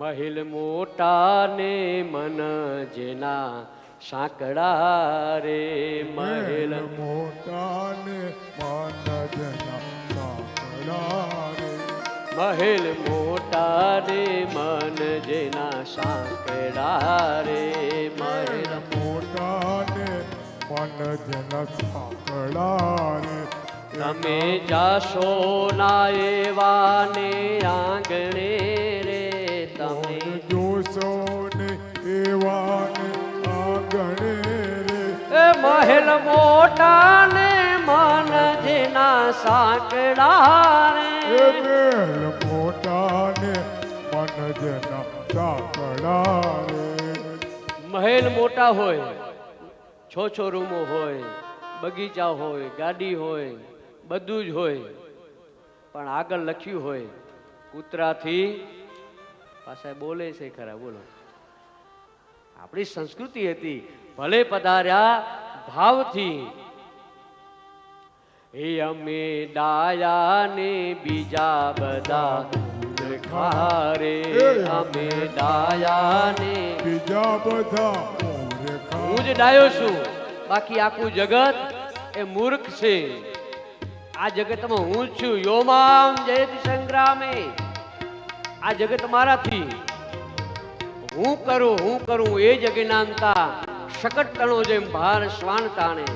મહિલ મોટા ને મન જેના સાંકડા રે મહેલ મોટા ને મન જેના સાંકડા રે મહેલ મોટા ને મન જેના સાંકડા રે મહેલ મોટા ને મન જેના સાંકડા રે તમે જાશો ના એવા ને આંગણે રે તમે જોશો ને એવા ને આંગણે રે એ મહેલ મોટા ને મન જેના સાંકડા રે મહેલ મોટા ને મન જેના સાંકડા રે મહેલ મોટા હોય, છ રૂમો હોય, બગીચા હોય, ગાડી હોય, બધું જ હોય, પણ આગળ લખ્યું હોય કૂતરાથી પાછા બોલે છે ખરા. બોલો, આપણી સંસ્કૃતિ હતી. ભલે પધાર્યા ભાવથી, એ અમે ડાયા ને બીજા બધા ખારે અમે ડાયા ને બીજા બધા હું જ ડાયો છું, બાકી આખું જગત એ મૂર્ખ છે. આ જગતમાં હું જ છું. યોમામ જયતિ સંગ્રામે. આ જગત મારાથી. હું કરું એ જ અજ્ઞાનતા. શકટ તણો જેમ ભાર શ્વાન તાણે.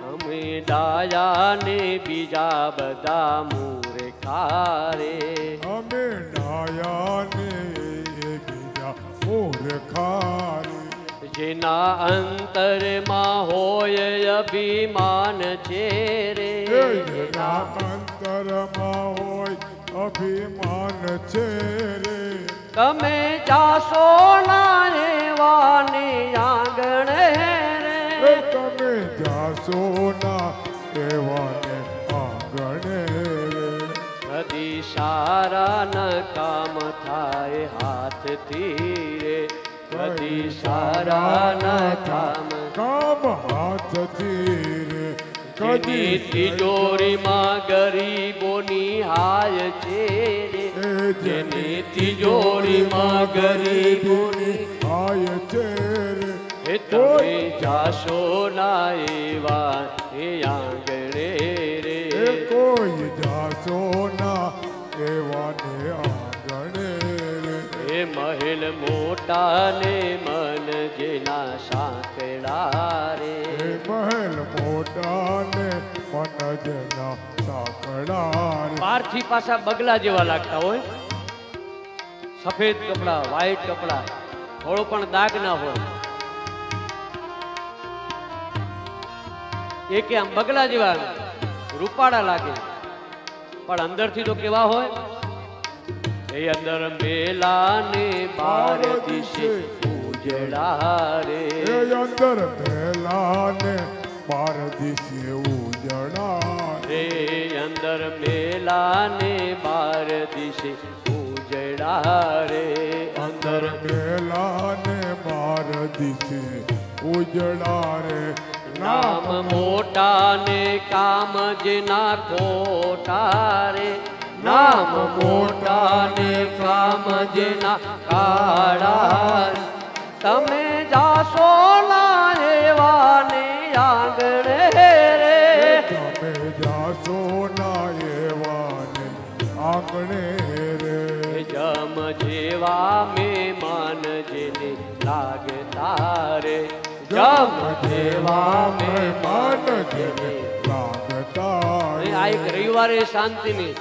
અમે ડાયા ને બીજા બધા મૂર્ખા રે અમે ડાયા ને બીજા મૂર્ખા રે જેના અંતરમાં હોય અભિમાન છે રે જેના અંતરમાં હોય અભિમાન છે રે તમે જાશો ના એવાને આંગણે રે તમે જાશો ના એવાને આંગણે રે કદી સારા ન કામ થાય હાથથી રે કદી સારા ન કામ હાથથી રે કદી તિજોરીમાં ગરીબોની હાય છે રે જેની તિજોરીમાં ગરીબોની હાય છે રે એ તમે જાશો ના એવા એ આંગણે રે કોઈ જાશો ના એવાને આંગણે રે એ મહેલ મોટા ને મન જેના સાંકડા રે મહેલ મોટા ને મન જેના સાંકડા રે બહારથી પાછા બગલા જેવા લાગતા હોય, સફેદ કપડા, વ્હાઈટ કપડા, થોડો પણ દાગ ના હોય, એક આમ બગલા જેવા રૂપાળા લાગે, પણ અંદરથી તો કેવા હોય. એ અંદર મેલા ને બાર દિશે ઉજળા રે અંદર મેલા ને બાર દિશે ઉજળા રે અંદર મેલા ને બાર દિશે ઉજળા રે અંદર મેલા ને બાર દિશે ઉજળા રે નામ મોટા ને કામ જેના ખોટા રે નામ મોટા ને કામ જેના કાળા તમે જાશો ના એવા ને આંગણે રે તમે જાશો ના એવા ને આંગણે રે જમ જેવા મહેમાન જેને લાગતા રે જમ જેવા મહેમાન જેને લાગતા આ એક રવિવારે શાંતિની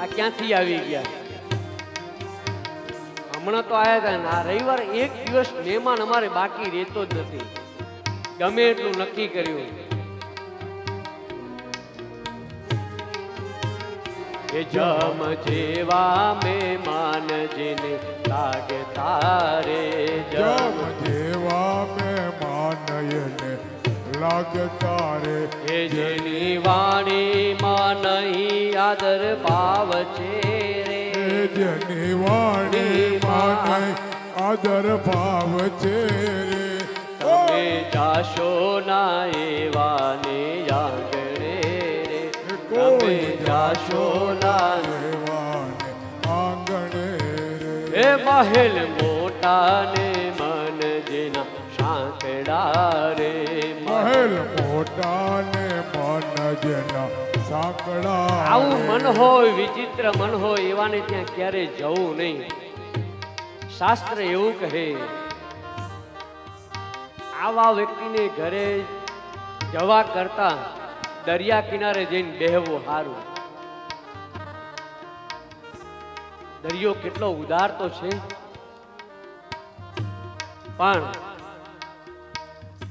આ ક્યાંથી આવી ગયા? હમણાં તો આયા હતા ને આ રવિવારે એક દિવસ મહેમાન અમારે બાકી રહેતો જ નથી, ગમે એટલું નક્કી કર્યું. એ જમ જેવા મહેમાન જેને લાગતા રે જમ જેવા મહેમાન એને લાગતા રે એ જેની વાણીમાં નહીં આદર ભાવ છે રે જેની વાણીમાં આદર ભાવ છે રે તમે જાશો ના એવા ને આંગણે રે તમે જાશો ના એવાને આંગણે રે મહેલ મોટા ને મન જેના સાંકડા રે મહેલ મોટા ને મન જેના સાંકડા આવું રે. મન હોય વિચિત્ર મન હોય એવાને ત્યાં ક્યારે જવું નહીં. શાસ્ત્ર એવું કહે આવા વ્યક્તિને ઘરે જવા કરતા દરિયા કિનારે જઈને બેહવું સારું. દરિયો કેટલો ઉદાર તો છે પણ